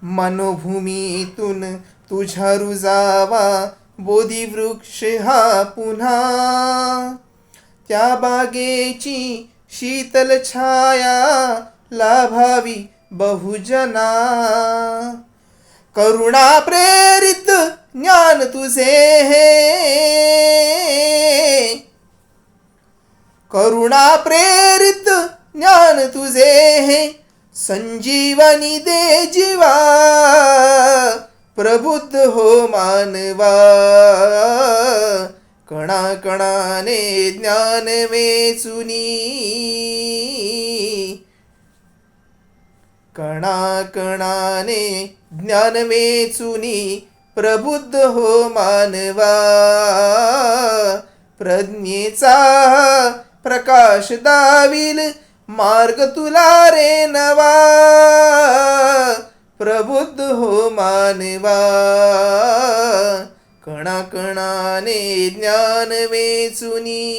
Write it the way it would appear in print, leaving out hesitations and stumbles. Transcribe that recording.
मनोभूमीतून तुझ्या रुजावा बोधिवृक्ष हा पुन्हा. त्या बागेची शीतल छाया लाभावी बहुजना. करुणा प्रेरित ज्ञान तुझे हे, करुणा प्रेरित ज्ञान तुझे हे, संजीवनी दे जीवा. प्रबुद्ध हो मानवा, कणाकणाने ज्ञान वेचुनी. कणाकणाने ज्ञान वेचुनी प्रबुद्ध हो मानवा. प्रज्ञेचा प्रकाश दाविल मार्ग तुला रे नवा. प्रबुद्ध हो मानवा, कणाकणाने ज्ञान वेचुनी.